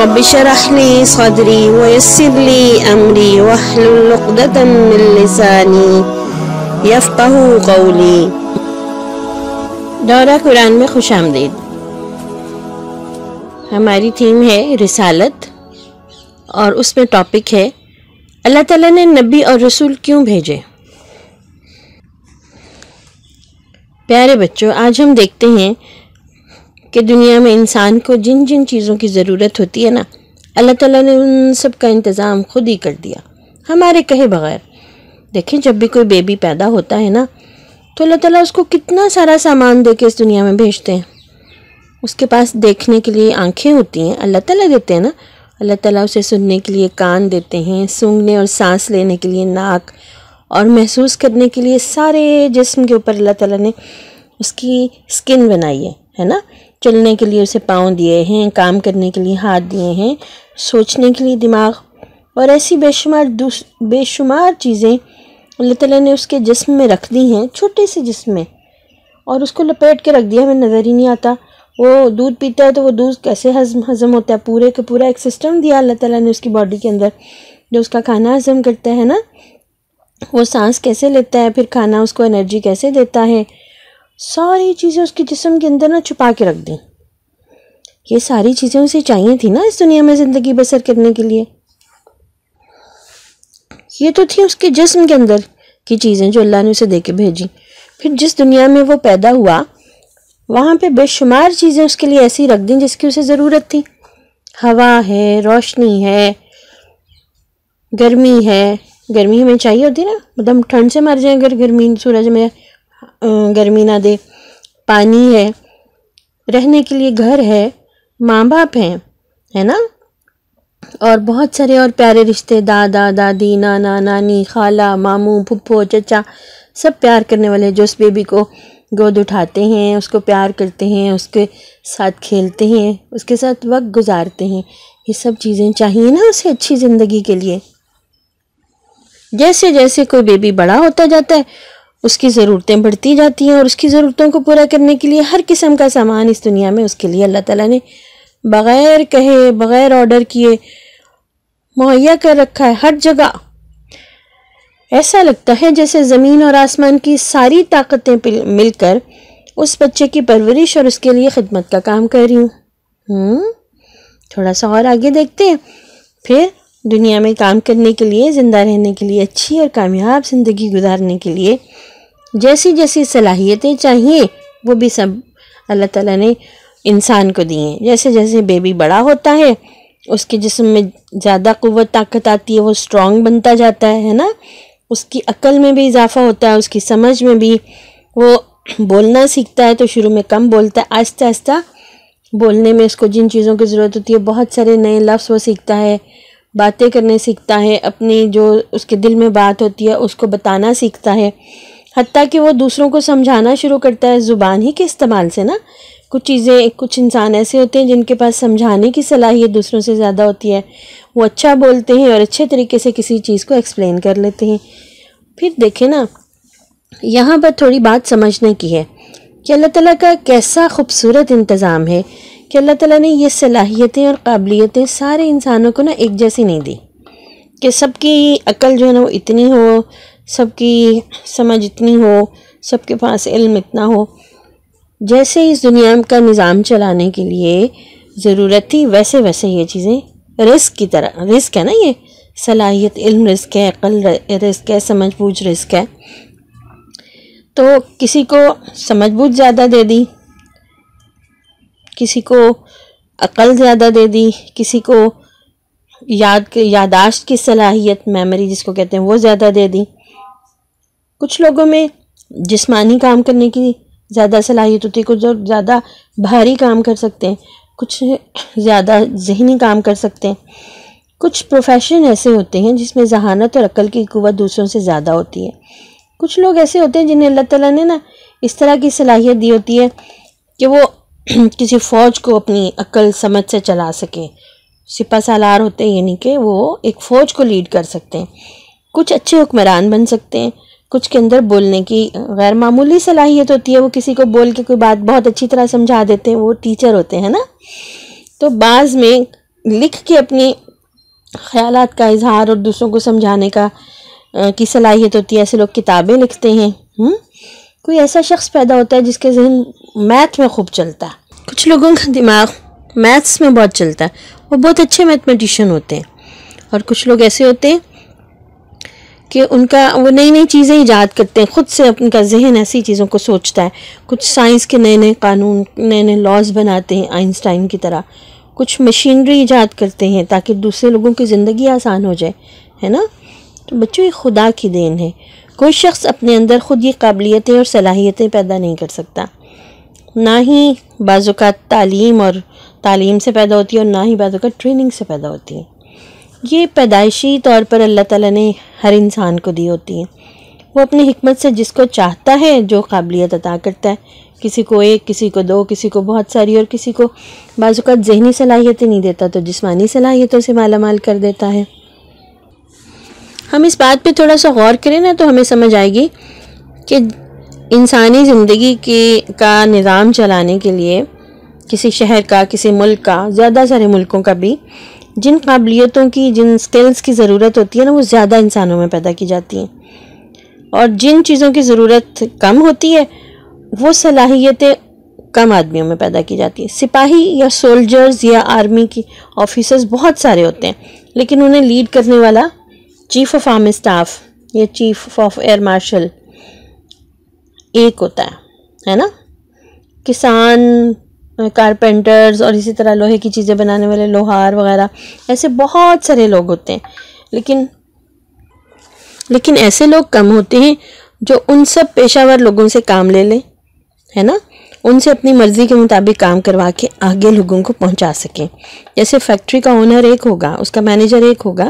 رب اشرح لي صدري ويسر لي امری واحلل عقدۃ من لسانی یفقہوا قولی۔ دورہ قرآن میں خوش آمدید۔ ہماری تھیم ہے رسالت، اور اس میں ٹاپک ہے اللہ تعالیٰ نے نبی اور رسول کیوں بھیجے۔ پیارے بچوں، آج ہم دیکھتے ہیں کہ دنیا میں انسان کو جن جن چیزوں کی ضرورت ہوتی ہے نا، اللہ تعالیٰ نے ان سب کا انتظام خود ہی کر دیا ہمارے کہے بغیر۔ دیکھیں، جب بھی کوئی بیبی پیدا ہوتا ہے نا تو اللہ تعالیٰ اس کو کتنا سارا سامان دے کے اس دنیا میں بھیجتے ہیں۔ اس کے پاس دیکھنے کے لیے آنکھیں ہوتی ہیں، اللہ تعالیٰ دیتے ہیں نا۔ اللہ تعالیٰ اسے سننے کے لیے کان دیتے ہیں، سونگھنے اور سانس لینے کے لیے ناک، اور محسوس کرنے کے لیے سارے جسم کے اوپر اللہ تعالیٰ نے اس کی سکن بنائی ہے نا۔ چلنے کے لیے اسے پاؤں دیے ہیں، کام کرنے کے لیے ہاتھ دیے ہیں، سوچنے کے لیے دماغ، اور ایسی بے شمار چیزیں اللہ تعالیٰ نے اس کے جسم میں رکھ دی ہیں، چھوٹے سے جسم میں، اور اس کو لپیٹ کے رکھ دیا، ہمیں نظر ہی نہیں آتا۔ وہ دودھ پیتا ہے تو وہ دودھ کیسے ہضم ہوتا ہے، پورے کا پورا ایک سسٹم دیا اللہ تعالیٰ نے اس کی باڈی کے اندر جو اس کا کھانا ہضم کرتا ہے نا۔ وہ سانس کیسے لیتا ہے، پھر کھانا اس کو انرجی کیسے دیتا ہے، ساری چیزیں اس کے جسم کے اندر نا چھپا کے رکھ دیں۔ یہ ساری چیزیں اسے چاہیے تھی نا اس دنیا میں زندگی بسر کرنے کے لیے۔ یہ تو تھی اس کے جسم کے اندر کی چیزیں جو اللہ نے اسے دے کے بھیجی۔ پھر جس دنیا میں وہ پیدا ہوا وہاں پہ بے شمار چیزیں اس کے لیے ایسی رکھ دیں جس کی اسے ضرورت تھی۔ ہوا ہے، روشنی ہے، گرمی ہے۔ گرمی ہمیں چاہیے ہوتی نا، مطلب ٹھنڈ سے مر جائیں اگر گرمی سورج میں گرمی نہ دے۔ پانی ہے، رہنے کے لیے گھر ہے، ماں باپ ہیں، ہے نا، اور بہت سارے اور پیارے رشتے، دادا دادی، نانا نانی، خالہ ماموں پھپھو چچا، سب پیار کرنے والے جو اس بیبی کو گود اٹھاتے ہیں، اس کو پیار کرتے ہیں، اس کے ساتھ کھیلتے ہیں، اس کے ساتھ وقت گزارتے ہیں۔ یہ سب چیزیں چاہیے نا اسے اچھی زندگی کے لیے۔ جیسے جیسے کوئی بیبی بڑا ہوتا جاتا ہے اس کی ضرورتیں بڑھتی جاتی ہیں، اور اس کی ضرورتوں کو پورا کرنے کے لیے ہر قسم کا سامان اس دنیا میں اس کے لیے اللہ تعالیٰ نے بغیر کہے، بغیر آرڈر کیے مہیا کر رکھا ہے ہر جگہ۔ ایسا لگتا ہے جیسے زمین اور آسمان کی ساری طاقتیں مل کر اس بچے کی پرورش اور اس کے لیے خدمت کا کام کر رہی ہوں۔ تھوڑا سا اور آگے دیکھتے ہیں۔ پھر دنیا میں کام کرنے کے لیے، زندہ رہنے کے لیے، اچھی اور کامیاب زندگی گزارنے کے لیے جیسی جیسی صلاحیتیں چاہیے وہ بھی سب اللہ تعالیٰ نے انسان کو دی ہیں۔ جیسے جیسے بیبی بڑا ہوتا ہے اس کے جسم میں زیادہ قوت طاقت آتی ہے، وہ اسٹرانگ بنتا جاتا ہے نا۔ اس کی عقل میں بھی اضافہ ہوتا ہے، اس کی سمجھ میں بھی۔ وہ بولنا سیکھتا ہے تو شروع میں کم بولتا ہے، آہستہ آہستہ بولنے میں اس کو جن چیزوں کی ضرورت ہوتی ہے بہت سارے نئے لفظ وہ سیکھتا ہے، باتیں کرنے سیکھتا ہے، اپنی جو اس کے دل میں بات ہوتی ہے اس کو بتانا سیکھتا ہے، حتیٰ کہ وہ دوسروں کو سمجھانا شروع کرتا ہے زبان ہی کے استعمال سے نا۔ کچھ انسان ایسے ہوتے ہیں جن کے پاس سمجھانے کی صلاحیت دوسروں سے زیادہ ہوتی ہے، وہ اچھا بولتے ہیں اور اچھے طریقے سے کسی چیز کو ایکسپلین کر لیتے ہیں۔ پھر دیکھیں نا، یہاں پر تھوڑی بات سمجھنے کی ہے کہ اللہ تعالیٰ کا کیسا خوبصورت انتظام ہے کہ اللہ تعالیٰ نے یہ صلاحیتیں اور قابلیتیں سارے انسانوں کو نا ایک جیسی نہیں دی کہ سب کی عقل جو ہے نا وہ اتنی ہو، سب کی سمجھ اتنی ہو، سب کے پاس علم اتنا ہو۔ جیسے اس دنیا کا نظام چلانے کے لیے ضرورت تھی ویسے ویسے یہ چیزیں رزق کی طرح، رزق ہے نا، یہ صلاحیت، علم رزق ہے، عقل رزق ہے، سمجھ بوجھ رزق ہے۔ تو کسی کو سمجھ بوجھ زیادہ دے دی، کسی کو عقل زیادہ دے دی، کسی کو یاداشت کی صلاحیت، میموری جس کو کہتے ہیں، وہ زیادہ دے دی۔ کچھ لوگوں میں جسمانی کام کرنے کی زیادہ صلاحیت ہوتی ہے، کچھ اور زیادہ بھاری کام کر سکتے ہیں، کچھ زیادہ ذہنی کام کر سکتے ہیں۔ کچھ پروفیشن ایسے ہوتے ہیں جس میں ذہانت اور عقل کی قوت دوسروں سے زیادہ ہوتی ہے۔ کچھ لوگ ایسے ہوتے ہیں جنہیں اللہ تعالیٰ نے نا اس طرح کی صلاحیت دی ہوتی ہے کہ وہ کسی فوج کو اپنی عقل سمجھ سے چلا سکیں۔ سپہ سالار ہوتے ہیں، یعنی کہ وہ ایک فوج کو لیڈ کر سکتے ہیں۔ کچھ اچھے حکمران بن سکتے ہیں، کچھ کے اندر بولنے کی غیر معمولی صلاحیت ہوتی ہے، وہ کسی کو بول کے کوئی بات بہت اچھی طرح سمجھا دیتے ہیں، وہ ٹیچر ہوتے ہیں نا۔ تو بعض میں لکھ کے اپنی خیالات کا اظہار اور دوسروں کو سمجھانے کی صلاحیت ہوتی ہے. ایسے لوگ کتابیں لکھتے ہیں. کوئی ایسا شخص پیدا ہوتا ہے جس کے ذہن میتھ میں خوب چلتا ہے. کچھ لوگوں کا دماغ میتھس میں بہت چلتا ہے, وہ بہت اچھے میتھمیٹیشین ہوتے ہیں. اور کچھ لوگ ایسے ہوتے ہیں کہ وہ نئی نئی چیزیں ایجاد کرتے ہیں, خود سے ان کا ذہن ایسی چیزوں کو سوچتا ہے. کچھ سائنس کے نئے نئے قانون, نئے نئے لاز بناتے ہیں آئنسٹائن کی طرح. کچھ مشینری ایجاد کرتے ہیں تاکہ دوسرے لوگوں کی زندگی آسان ہو جائے, ہے نا. تو بچوں یہ خدا کی دین ہے. کوئی شخص اپنے اندر خود یہ قابلیتیں اور صلاحیتیں پیدا نہیں کر سکتا. نہ ہی بعض اوقات تعلیم سے پیدا ہوتی ہے, اور نہ ہی بعض اوقات ٹریننگ سے پیدا ہوتی ہے. یہ پیدائشی طور پر اللہ تعالیٰ نے ہر انسان کو دی ہوتی ہیں. وہ اپنی حکمت سے جس کو چاہتا ہے جو قابلیت عطا کرتا ہے. کسی کو ایک, کسی کو دو, کسی کو بہت ساری, اور کسی کو بعض اوقات ذہنی صلاحیتیں نہیں دیتا تو جسمانی صلاحیتوں سے مالا مال کر دیتا ہے. ہم اس بات پہ تھوڑا سا غور کریں نا تو ہمیں سمجھ آئے گی کہ انسانی زندگی کا نظام چلانے کے لیے کسی شہر کا, کسی ملک کا, زیادہ سارے ملکوں کا بھی جن قابلیتوں کی, جن سکلز کی ضرورت ہوتی ہے نا, وہ زیادہ انسانوں میں پیدا کی جاتی ہیں. اور جن چیزوں کی ضرورت کم ہوتی ہے وہ صلاحیتیں کم آدمیوں میں پیدا کی جاتی ہیں. سپاہی یا سولجرز یا آرمی کی آفیسرز بہت سارے ہوتے ہیں, لیکن انہیں لیڈ کرنے والا چیف آف آرمی اسٹاف یا چیف آف ایئر مارشل ایک ہوتا ہے نا. کسان, کارپینٹرز, اور اسی طرح لوہے کی چیزیں بنانے والے لوہار وغیرہ, ایسے بہت سارے لوگ ہوتے ہیں. لیکن ایسے لوگ کم ہوتے ہیں جو ان سب پیشہ ور لوگوں سے کام لے لیں, ہے نا, ان سے اپنی مرضی کے مطابق کام کروا کے آگے لوگوں کو پہنچا سکیں. جیسے فیکٹری کا اونر ایک ہوگا, اس کا مینیجر ایک ہوگا,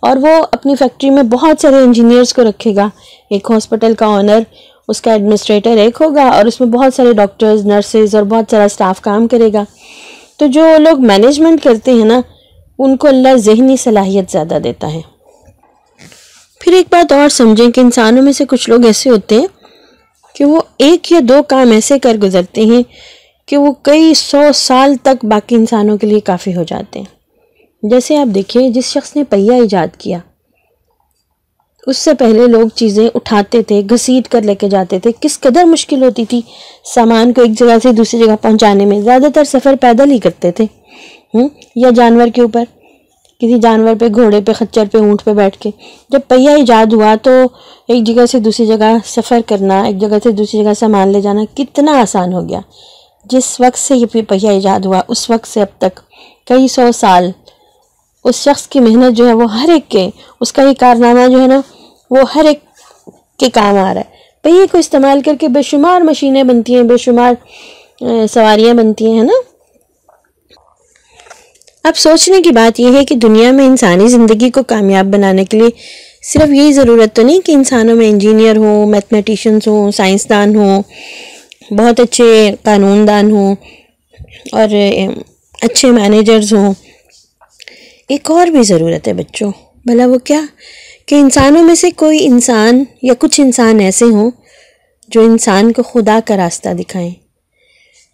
اور وہ اپنی فیکٹری میں بہت سارے انجینئرز کو رکھے گا. ایک ہاسپٹل کا اونر, اس کا ایڈمنسٹریٹر ایک ہوگا, اور اس میں بہت سارے ڈاکٹرز, نرسز اور بہت سارا سٹاف کام کرے گا. تو جو لوگ مینجمنٹ کرتے ہیں نا, ان کو اللہ ذہنی صلاحیت زیادہ دیتا ہے. پھر ایک بات اور سمجھیں کہ انسانوں میں سے کچھ لوگ ایسے ہوتے ہیں کہ وہ ایک یا دو کام ایسے کر گزرتے ہیں کہ وہ کئی 100 سال تک باقی انسانوں کے لیے کافی ہو جاتے ہیں. جیسے آپ دیکھیں, جس شخص نے پہیہ ایجاد کیا, اس سے پہلے لوگ چیزیں اٹھاتے تھے, گھسیٹ کر لے کے جاتے تھے. کس قدر مشکل ہوتی تھی سامان کو ایک جگہ سے دوسری جگہ پہنچانے میں. زیادہ تر سفر پیدل ہی کرتے تھے, یا جانور کے اوپر, کسی جانور پہ, گھوڑے پہ, خچر پہ, اونٹ پہ بیٹھ کے. جب پہیہ ایجاد ہوا تو ایک جگہ سے دوسری جگہ سفر کرنا, ایک جگہ سے دوسری جگہ سامان لے جانا کتنا آسان ہو گیا. جس وقت سے یہ پہیہ ایجاد ہوا اس وقت سے اب تک کئی 100 سال اس شخص کی محنت جو ہے وہ ہر ایک کے, اس کا یہ کارنامہ جو ہے نا وہ ہر ایک کے کام آ رہا ہے. پہیے کو استعمال کر کے بے شمار مشینیں بنتی ہیں, بے شمار سواریاں بنتی ہیں, ہے نا. اب سوچنے کی بات یہ ہے کہ دنیا میں انسانی زندگی کو کامیاب بنانے کے لیے صرف یہی ضرورت تو نہیں کہ انسانوں میں انجینئر ہوں, میتھمیٹیشینز ہوں, سائنسدان ہوں, بہت اچھے قانون دان ہوں, اور اچھے مینیجرز ہوں. ایک اور بھی ضرورت ہے بچوں. بھلا وہ کیا؟ کہ انسانوں میں سے کوئی انسان یا کچھ انسان ایسے ہوں جو انسان کو خدا کا راستہ دکھائیں.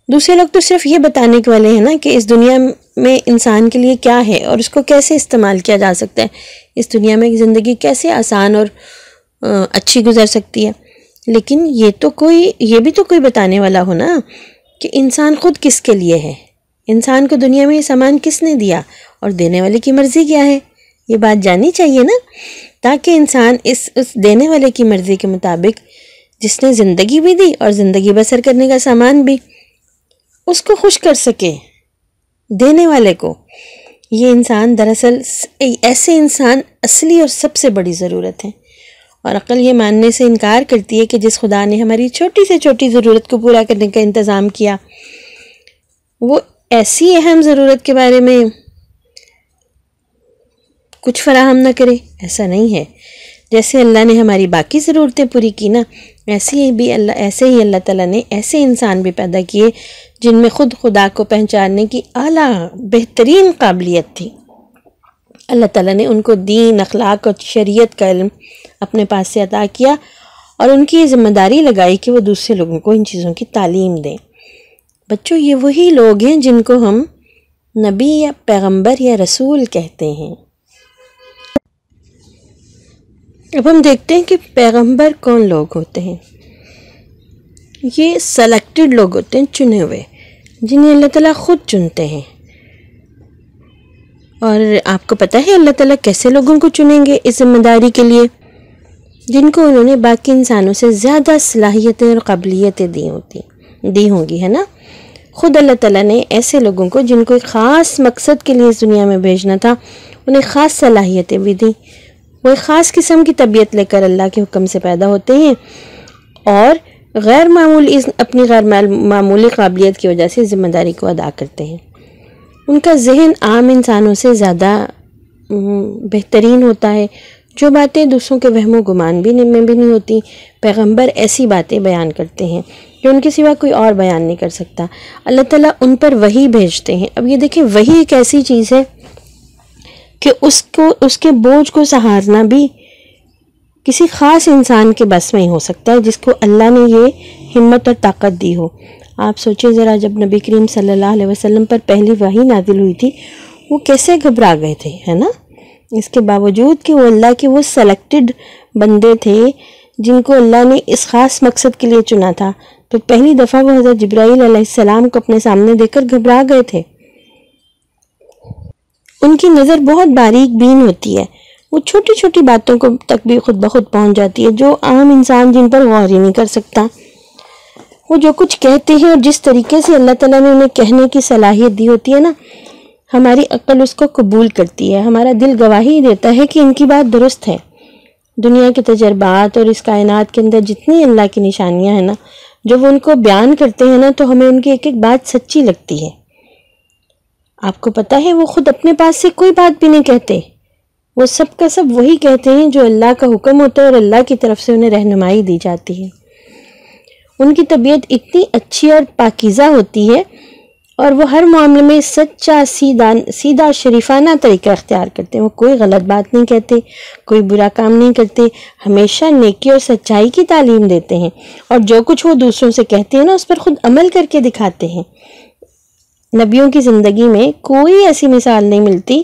دوسرے لوگ تو صرف یہ بتانے کے والے ہیں نا کہ اس دنیا میں انسان کے لیے کیا ہے اور اس کو کیسے استعمال کیا جا سکتا ہے, اس دنیا میں زندگی کیسے آسان اور اچھی گزر سکتی ہے. لیکن یہ بھی تو کوئی بتانے والا ہو نا کہ انسان خود کس کے لیے ہے, انسان کو دنیا میں یہ سامان کس نے دیا اور دینے والے کی مرضی کیا ہے. یہ بات جاننی چاہیے نا, تاکہ انسان اس دینے والے کی مرضی کے مطابق, جس نے زندگی بھی دی اور زندگی بسر کرنے کا سامان بھی, اس کو خوش کر سکے, دینے والے کو. یہ انسان دراصل ایسے انسان اصلی اور سب سے بڑی ضرورت ہے. اور عقل یہ ماننے سے انکار کرتی ہے کہ جس خدا نے ہماری چھوٹی سے چھوٹی ضرورت کو پورا کرنے کا انتظام کیا, وہ ایسی اہم ضرورت کے بارے میں کچھ فراہم نہ کرے. ایسا نہیں ہے. جیسے اللہ نے ہماری باقی ضرورتیں پوری کی نا, ایسے ہی اللہ تعالیٰ نے ایسے انسان بھی پیدا کیے جن میں خود خدا کو پہچاننے کی اعلیٰ بہترین قابلیت تھی. اللہ تعالیٰ نے ان کو دین, اخلاق اور شریعت کا علم اپنے پاس سے عطا کیا, اور ان کی یہ ذمہ داری لگائی کہ وہ دوسرے لوگوں کو ان چیزوں کی تعلیم دیں. بچوں, یہ وہی لوگ ہیں جن کو ہم نبی یا پیغمبر یا رسول کہتے ہیں۔ اب ہم دیکھتے ہیں کہ پیغمبر کون لوگ ہوتے ہیں۔ یہ سلیکٹڈ لوگ ہوتے ہیں، چنے ہوئے، جنہیں اللہ تعالیٰ خود چنتے ہیں۔ اور آپ کو پتہ ہے اللہ تعالیٰ کیسے لوگوں کو چنیں گے اس ذمہ داری کے لیے؟ جن کو انہوں نے باقی انسانوں سے زیادہ صلاحیتیں اور قابلیتیں دی ہوں گی، ہے نا۔ خود اللہ تعالیٰ نے ایسے لوگوں کو جن کو ایک خاص مقصد کے لیے اس دنیا میں بھیجنا تھا، انہیں خاص صلاحیتیں بھی دیں۔ وہ ایک خاص قسم کی طبیعت لے کر اللہ کے حکم سے پیدا ہوتے ہیں اور اپنی غیر معمولی قابلیت کی وجہ سے ذمہ داری کو ادا کرتے ہیں۔ ان کا ذہن عام انسانوں سے زیادہ بہترین ہوتا ہے۔ جو باتیں دوسروں کے وہم و گمان میں بھی نہیں ہوتی، پیغمبر ایسی باتیں بیان کرتے ہیں جو ان کے سوا کوئی اور بیان نہیں کر سکتا۔ اللہ تعالیٰ ان پر وحی بھیجتے ہیں۔ اب یہ دیکھیں، وحی ایک ایسی چیز ہے کہ اس کے بوجھ کو سہارنا بھی کسی خاص انسان کے بس میں ہی ہو سکتا ہے، جس کو اللہ نے یہ ہمت اور طاقت دی ہو۔ آپ سوچیں ذرا، جب نبی کریم صلی اللہ علیہ وسلم پر پہلی وحی نازل ہوئی تھی، وہ کیسے گھبرا گئے تھے، ہے نا۔ اس کے باوجود کہ وہ اللہ کے وہ سلیکٹڈ بندے تھے جن کو اللہ نے اس خاص مقصد کے لیے چنا تھا، تو پہلی دفعہ وہ حضرت جبرائیل علیہ السلام کو اپنے سامنے دیکھ کر گھبرا گئے تھے۔ ان کی نظر بہت باریک بین ہوتی ہے، وہ چھوٹی چھوٹی باتوں کو تک بھی خود بخود پہنچ جاتی ہے، جو عام انسان جن پر غور ہی نہیں کر سکتا۔ وہ جو کچھ کہتے ہیں اور جس طریقے سے اللہ تعالیٰ نے انہیں کہنے کی صلاحیت دی ہوتی ہے نا، ہماری عقل اس کو قبول کرتی ہے، ہمارا دل گواہی دیتا ہے کہ ان کی بات درست ہے۔ دنیا کے تجربات اور اس کائنات کے اندر جتنی اللہ کی نشانیاں ہیں نا، جو وہ ان کو بیان کرتے ہیں نا، تو ہمیں ان کی ایک ایک بات سچی لگتی ہے۔ آپ کو پتہ ہے وہ خود اپنے پاس سے کوئی بات بھی نہیں کہتے، وہ سب کا سب وہی کہتے ہیں جو اللہ کا حکم ہوتا ہے اور اللہ کی طرف سے انہیں رہنمائی دی جاتی ہے۔ ان کی طبیعت اتنی اچھی اور پاکیزہ ہوتی ہے اور وہ ہر معاملے میں سچا سیدھا شریفانہ طریقہ اختیار کرتے ہیں۔ وہ کوئی غلط بات نہیں کہتے، کوئی برا کام نہیں کرتے، ہمیشہ نیکی اور سچائی کی تعلیم دیتے ہیں، اور جو کچھ وہ دوسروں سے کہتے ہیں نا، اس پر خود عمل کر کے دکھاتے ہیں۔ نبیوں کی زندگی میں کوئی ایسی مثال نہیں ملتی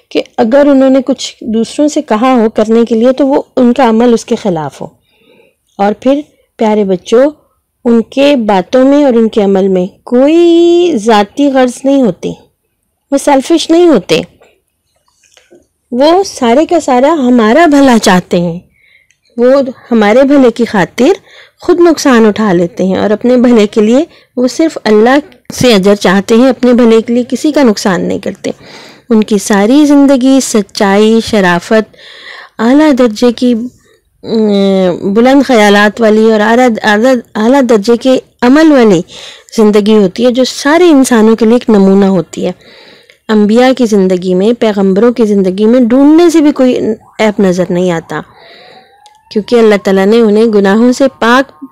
کہ اگر انہوں نے کچھ دوسروں سے کہا ہو کرنے کے لیے تو وہ ان کا عمل اس کے خلاف ہو۔ اور پھر پیارے بچوں، ان کے باتوں میں اور ان کے عمل میں کوئی ذاتی غرض نہیں ہوتی، وہ سیلفش نہیں ہوتے، وہ سارے کا سارا ہمارا بھلا چاہتے ہیں۔ وہ ہمارے بھلے کی خاطر خود نقصان اٹھا لیتے ہیں، اور اپنے بھلے کے لیے وہ صرف اللہ سے اجر چاہتے ہیں، اپنے بھلے کے لیے کسی کا نقصان نہیں کرتے۔ ان کی ساری زندگی سچائی، شرافت، اعلیٰ درجے کی بلند خیالات والی اور اعلیٰ درجے کے عمل والی زندگی ہوتی ہے، جو سارے انسانوں کے لیے ایک نمونہ ہوتی ہے۔ انبیاء کی زندگی میں، پیغمبروں کی زندگی میں ڈھونڈنے سے بھی کوئی عیب نظر نہیں آتا، کیونکہ اللہ تعالیٰ نے انہیں گناہوں سے پاک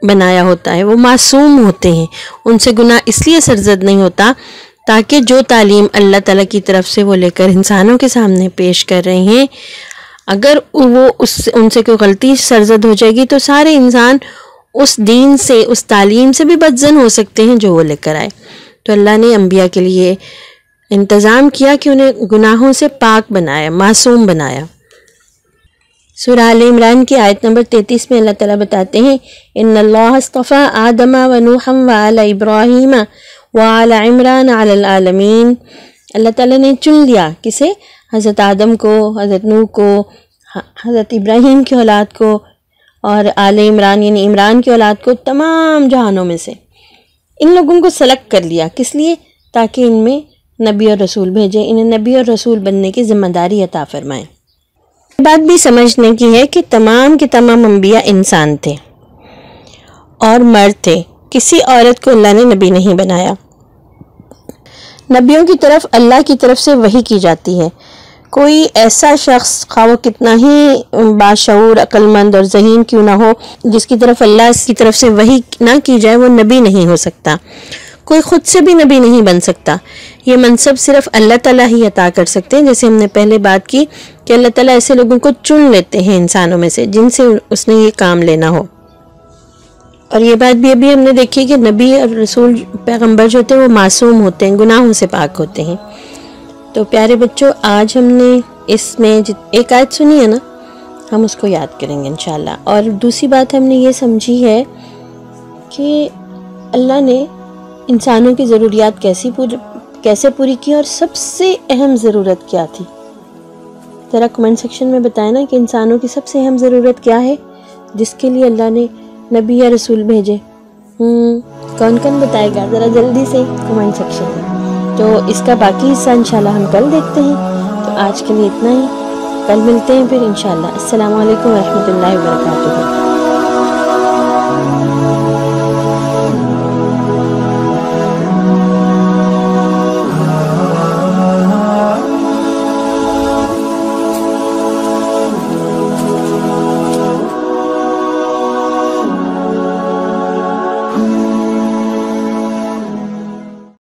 بنایا ہوتا ہے، وہ معصوم ہوتے ہیں، ان سے گناہ اس لیے سرزد نہیں ہوتا تاکہ جو تعلیم اللہ تعالیٰ کی طرف سے وہ لے کر انسانوں کے سامنے پیش کر رہے ہیں، اگر وہ ان سے کوئی غلطی سرزد ہو جائے گی تو سارے انسان اس دین سے، اس تعلیم سے بھی بدزن ہو سکتے ہیں جو وہ لے کر آئے۔ تو اللہ نے انبیاء کے لیے انتظام کیا کہ انہیں گناہوں سے پاک بنایا، معصوم بنایا۔ سورہ آل عمران کی آیت نمبر 33 میں اللہ تعالیٰ بتاتے ہیں، ان اللہ اصطفیٰ آدم و نوحا وآل ابراہیم وآل عمران علی العالمین۔ اللہ تعالیٰ نے چن لیا کسے؟ حضرت آدم کو، حضرت نوح کو، حضرت ابراہیم کی اولاد کو، اور آل عمران یعنی عمران کی اولاد کو، تمام جہانوں میں سے ان لوگوں کو سلیکٹ کر لیا۔ کس لیے؟ تاکہ ان میں نبی اور رسول بھیجیں، انہیں نبی اور رسول بننے کی ذمہ داری عطا فرمائیں۔ یہ بات بھی سمجھنے کی ہے کہ تمام کے تمام انبیاء انسان تھے اور مرد تھے، کسی عورت کو اللہ نے نبی نہیں بنایا۔ نبیوں کی طرف اللہ کی طرف سے وحی کی جاتی ہے۔ کوئی ایسا شخص، خواہ وہ کتنا ہی باشعور، عقل مند اور ذہین کیوں نہ ہو، جس کی طرف اللہ کی طرف سے وحی نہ کی جائے، وہ نبی نہیں ہو سکتا۔ کوئی خود سے بھی نبی نہیں بن سکتا۔ یہ منصب صرف اللہ تعالیٰ ہی عطا کر سکتے ہیں، جیسے ہم نے پہلے بات کی کہ اللہ تعالیٰ ایسے لوگوں کو چن لیتے ہیں انسانوں میں سے جن سے اس نے یہ کام لینا ہو۔ اور یہ بات بھی ابھی ہم نے دیکھی کہ نبی اور رسول پیغمبر جو ہوتے ہیں وہ معصوم ہوتے ہیں، گناہوں سے پاک ہوتے ہیں۔ تو پیارے بچوں، آج ہم نے اس میں ایک آیت سنی ہے نا، ہم اس کو یاد کریں گے انشاءاللہ۔ اور دوسری بات ہم نے یہ سمجھی ہے کہ اللہ نے انسانوں کی ضروریات کیسے پوری کی، اور سب سے اہم ضرورت کیا تھی۔ ذرا کمنٹ سیکشن میں بتائیں نا کہ انسانوں کی سب سے اہم ضرورت کیا ہے جس کے لیے اللہ نے نبی یا رسول بھیجے۔ کون کون بتائے گا ذرا جلدی سے کمنٹ سیکشن میں۔ تو اس کا باقی حصہ انشاءاللہ ہم کل دیکھتے ہیں۔ تو آج کے لیے اتنا ہی، کل ملتے ہیں پھر انشاءاللہ۔ السلام علیکم ورحمۃ اللہ وبرکاتہ۔